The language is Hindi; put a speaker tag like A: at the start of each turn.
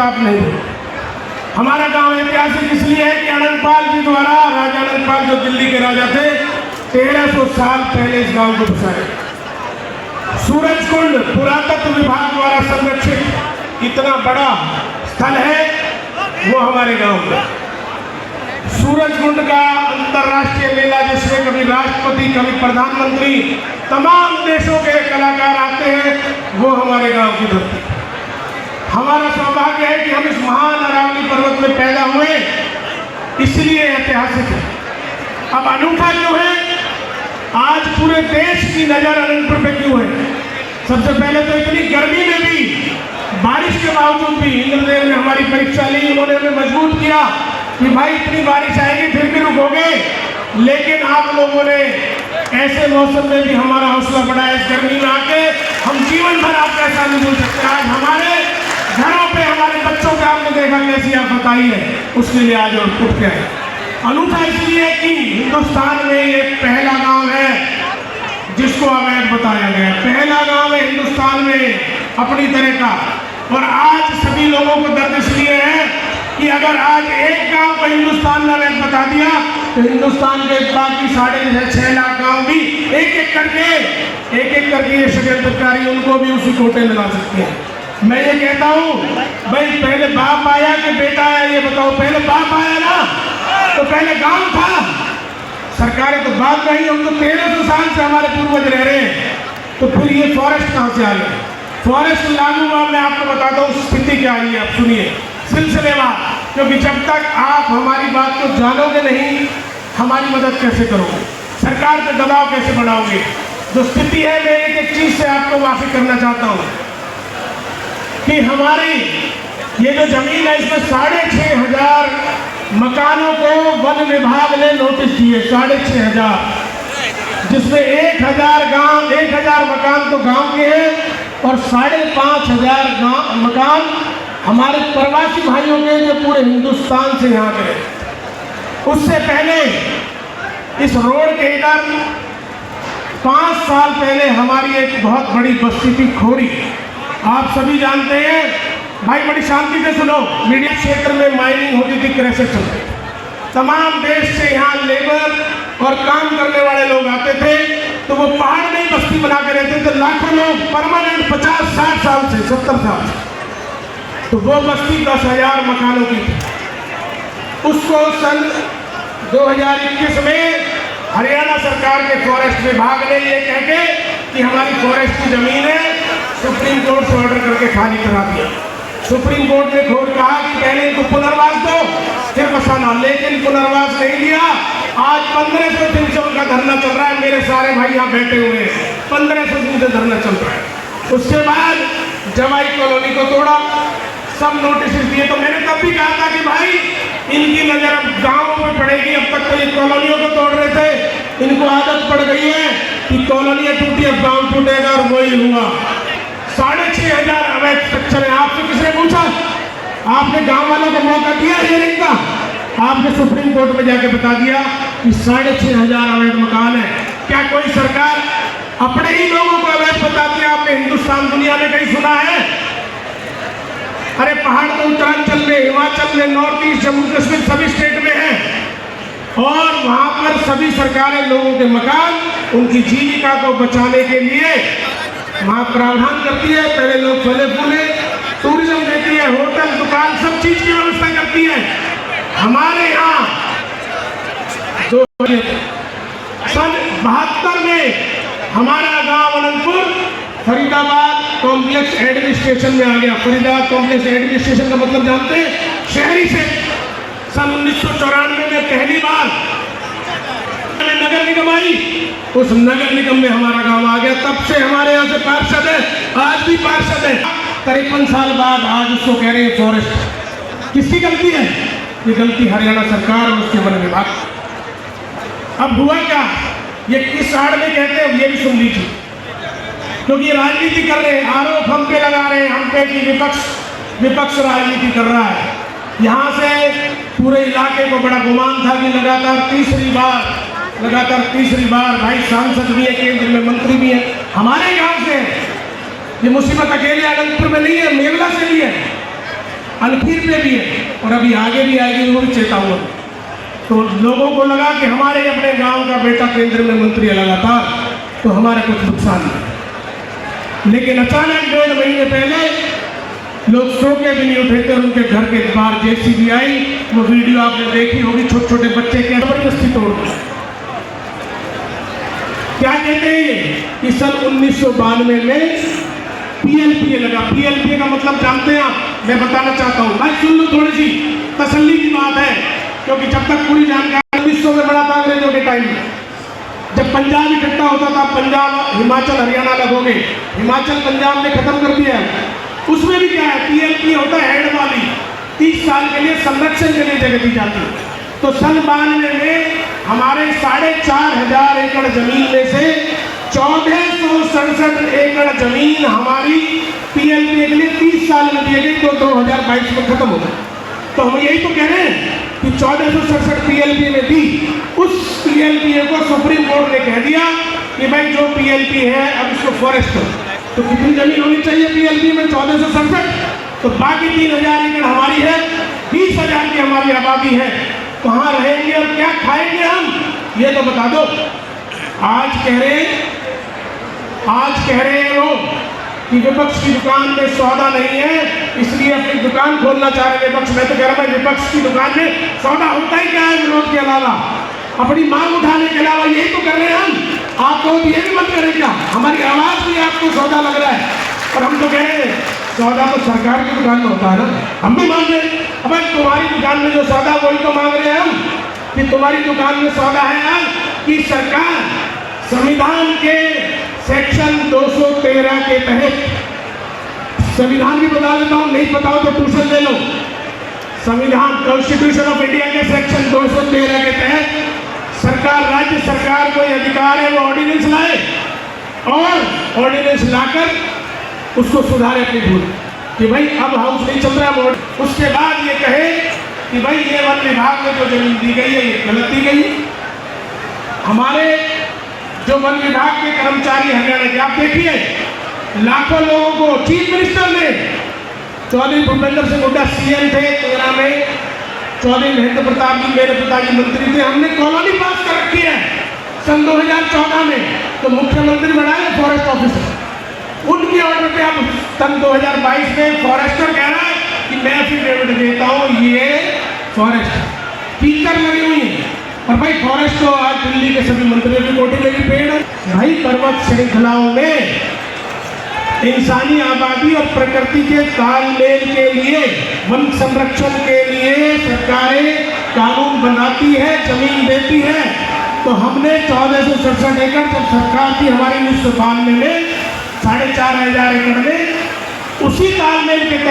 A: आप नहीं देंगे। हमारा गांव ऐतिहासिक इसलिए है कि अनंतपाल जी द्वारा, राजा अनंतपाल जो दिल्ली के राजा थे, 1300 साल पहले इस गांव को बसाया। सूरजकुंड पुरातत्व विभाग द्वारा संरक्षित इतना बड़ा स्थल है, वो हमारे गांव में। सूरजकुंड का अंतर्राष्ट्रीय मेला जिसमें कभी राष्ट्रपति, कभी प्रधानमंत्री, तमाम देशों के कलाकार आते हैं, वो हमारे गांव की धरती। हमारा सौभाग्य है कि हम इस महान अरावली पर्वत में पैदा हुए, इसलिए ऐतिहासिक है। अब अनूठा क्यों है? आज पूरे देश की नजर अनंतपुर पे क्यों है? सबसे पहले तो इतनी गर्मी में भी, बारिश के बावजूद भी इंद्रदेव ने हमारी परीक्षा ली। उन्होंने हमें मजबूत किया कि भाई इतनी बारिश आएगी फिर भी रुकोगे, लेकिन आप लोगों ने ऐसे मौसम में भी हमारा हौसला बढ़ाया। इस गर्मी में आके हम जीवन भर आपका ऐसा नहीं भूल सकते। आज हमारे घरों पे हमारे बच्चों पे आपने देखा कैसी आप बताई है, उसके लिए आज और उठ के आए। अनूठा इसलिए कि हिंदुस्तान में ये पहला गांव है जिसको अवैध बताया गया, पहला गांव है हिंदुस्तान में अपनी तरह का। और आज सभी लोगों को दर्द इसलिए है कि अगर आज एक गांव को हिंदुस्तान ने अवैध बता दिया तो हिंदुस्तान के बाकी 6.5 लाख गांव भी एक एक करके ये षड्यंत्रकारी उनको भी उसी कोटे में ला सकते हैं। मैं ये कहता हूँ भाई, पहले बाप आया कि बेटा आया, ये बताओ। पहले बाप आया ना, तो पहले गांव था। सरकारें तो बात नहीं, हम तो 1300 साल से हमारे पूर्वज रह रहे हैं, तो फिर ये फॉरेस्ट कहाँ से आ गया? फॉरेस्ट लागू हुआ, मैं आपको बताता हूँ स्थिति क्या आई है, आप सुनिए सिलसिलेवार, क्योंकि जब तक आप हमारी बात को जानोगे नहीं, हमारी मदद कैसे करोगे, सरकार पे दबाव कैसे बढ़ाओगे? जो स्थिति है, मैं एक चीज से आपको वाकिफ करना चाहता हूँ कि हमारी ये जो जमीन है, इसमें 6500 मकानों को वन विभाग ने नोटिस दिए, 6500, जिसमें 1000 मकान तो गांव के हैं और 5500 मकान हमारे प्रवासी भाइयों के जो पूरे हिंदुस्तान से यहाँ के। उससे पहले इस रोड के इधर 5 साल पहले हमारी एक बहुत बड़ी बस्ती थी, खोरी। आप सभी जानते हैं भाई, बड़ी शांति से सुनो। मीडिया क्षेत्र में माइनिंग होती थी, क्रैशर चलते, तमाम देश से यहाँ लेबर और काम करने वाले लोग आते थे, तो वो पहाड़ में ही बस्ती बना के रहते थे, लाखों लोग परमानेंट 50-60 साल से, 70 साल से। तो वो बस्ती 10,000 मकानों की थी। उसको सन 2021 में हरियाणा सरकार के फॉरेस्ट विभाग ने ये कह के कि हमारी फॉरेस्ट की जमीन है, सुप्रीम कोर्ट से ऑर्डर करके खाली करा दिया। सुप्रीम कोर्ट ने खुद कहा कि पहले इनको पुनर्वास दो फिर बसाना, लेकिन पुनर्वास नहीं दिया। आज 1500 दिन से उनका धरना चल रहा है। मेरे सारे भाई यहाँ बैठे हुए हैं, 1500 दिन से धरना चल रहा है। उसके बाद जवाई कॉलोनी को तोड़ा, सब नोटिस दिए। तो मैंने तब भी कहा था कि भाई इनकी नजर अब गाँव में पड़ेगी। अब तक तो ये कॉलोनियों को तोड़ रहे थे, इनको आदत पड़ गई है कि कॉलोनियाँ टूटी अब गाँव टूटेगा, और वही हुआ। 6500 अवैध स्ट्रक्चर है। आपसे किसने पूछा? आपने गांव वालों को मौका दिया हियरिंग का? आपने सुप्रीम कोर्ट में जाके बता दिया कि 6500 अवैध मकान है। क्या कोई सरकार अपने ही लोगों को अवैध बताती है? आपने हिंदुस्तान दुनिया में कहीं सुना है? अरे पहाड़ तो उत्तरांचल में, हिमाचल में, नॉर्थ ईस्ट, जम्मू कश्मीर सभी स्टेट में है, और वहां पर सभी सरकारें लोगों के मकान, उनकी जीविका को बचाने के लिए वहाँ प्रावधान करती है। पहले लोग फले फूले टूरिज्म देती है, होटल दुकान सब चीज की व्यवस्था करती है। हमारे यहाँ सन 72 में हमारा गांव अनंतपुर फरीदाबाद कॉम्प्लेक्स एडमिनिस्ट्रेशन में आ गया। फरीदाबाद कॉम्प्लेक्स एडमिनिस्ट्रेशन का मतलब जानते हैं? शहरी से। सन 1994 में पहली बार नगर निगम आई, उस नगर निगम में हमारा गांव आ गया। तब से हमारे यहाँ से पार्षद है, आज भी पार्षद है। 53 साल बाद आज उसको कह रहे हैं फॉरेस्ट। किसकी गलती है? ये गलती हरियाणा सरकार और उसके वन विभाग। अब हुआ क्या, ये किस आड़ में कहते हैं ये भी सुन लीजिए, क्योंकि ये राजनीति कर रहे हैं, आरोप हम पे लगा रहे हैं, हम पे कि विपक्ष राजनीति कर रहा है। यहाँ से पूरे इलाके को बड़ा गुमान था कि लगातार तीसरी बार भाई सांसद भी है, केंद्र में मंत्री भी है, हमारे गांव से। ये मुसीबत अकेले अनंतपुर में नहीं है, मेवला से भी है। अलखीर पे भी है और अभी आगे भी आएगी, वो भी चेताऊंगा। तो लोगों को लगा कि हमारे अपने गांव का बेटा केंद्र में मंत्री है लगातार, तो हमारा कुछ नुकसान नहीं। लेकिन अचानक 1.5 महीने पहले लोग सो के भी नहीं उठे थे, उनके घर के बाहर जेसीबी आई। वो वीडियो आपने देखी होगी, छोटे छोटे बच्चे के जबरदस्ती तोड़ दी। क्या कहते हैं ये कि सन 1992 में पीएलपीए लगा। पीएलपीए का मतलब जानते हैं आप? मैं बताना चाहता हूँ, भाई सुन लो, थोड़ी सी तसल्ली की बात है, क्योंकि जब तक पूरी जानकारी 1900 में बना था अंग्रेजों के टाइम में, जब पंजाब इकट्ठा होता था, पंजाब हिमाचल हरियाणा अलग हो गए, हिमाचल पंजाब ने खत्म कर दिया। उसमें भी क्या है, पीएलपी होता है हेड वाली, 30 साल के लिए संरक्षण के लिए जगह दी जाती है। तो सन 92 में हमारे 4,500 एकड़ जमीन में से 1467 एकड़ जमीन हमारी पीएलपीए के लिए 30 साल में दी गई, तो 2022 में खत्म हो गई। तो हम यही तो कह रहे हैं कि 1467 पीएलपीए में दी, उस पीएलपीए को सुप्रीम कोर्ट ने कह दिया कि भाई जो पीएलपी है अब इसको फॉरेस्ट करो। तो कितनी जमीन होनी चाहिए पीएलपी में? 1467। तो बाकी 3000 एकड़ हमारी है, 20,000 की हमारी आबादी है। कहाँ रहेंगे और क्या खाएंगे हम, ये तो बता दो। आज कह रहे हैं वो कि विपक्ष की दुकान में सौदा नहीं है, इसलिए अपनी दुकान खोलना चाह रहे विपक्ष। मैं तो कह रहा हूँ विपक्ष की दुकान में सौदा होता ही क्या है विरोध के अलावा, अपनी मांग उठाने के अलावा यही तो कर रहे हैं हम। आपको ये भी मत करें क्या, हमारी आवाज भी आपको सौदा लग रहा है? और हम तो कह रहे हैं सौदा तो सरकार की दुकान में होता है ना, हम भी मांग रहे हैं। अब तुम्हारी दुकान में जो सौदा वही तो मांग रहे हैं हम, कि तुम्हारी दुकान में सौदा है आज कि सरकार संविधान के सेक्शन 213 के तहत, संविधान भी बता देता हूँ, नहीं पता हो तो ट्यूशन ले लो। संविधान कॉन्स्टिट्यूशन ऑफ इंडिया के सेक्शन 213 के तहत सरकार, राज्य सरकार को ये अधिकार है वो ऑर्डिनेंस लाए और ऑर्डिनेंस लाकर उसको सुधारे अपनी भूल कि भाई अब हाउस नहीं चल रहा मोड। उसके बाद ये कहे कि भाई ये वन विभाग में जो जमीन दी गई है ये गलत दी गई। हमारे जो वन विभाग के कर्मचारी हरियाणा के, आप देखिए लाखों लोगों को चीफ मिनिस्टर ने, चौधरी भूपेंद्र सिंह हुड्डा सीएम थे 13 में, चौधरी महेंद्र प्रताप जी मेरे पिताजी मंत्री थे, हमने कॉलोनी पास कर रखी है सन 2014 में। तो मुख्यमंत्री बनाए फॉरेस्ट ऑफिसर, उनके ऑर्डर पे अब सन 2022 में फॉरेस्टर कह रहा है कि मैं एफिडेविट देता हूँ ये फॉरेस्ट टीचर लगी हुई है। और भाई फॉरेस्ट तो आज दिल्ली के सभी मंत्रियों की कोठी में भी पेड़ है। भाई पर्वत श्रृंखलाओं में इंसानी आबादी और प्रकृति के तालमेल के लिए, वन संरक्षण के लिए सरकारें कानून बनाती है, जमीन देती है। तो हमने 1467 एकड़ जब सरकार थी हमारी 1992 में 4,500 एकड़ में, उसी तालमेल के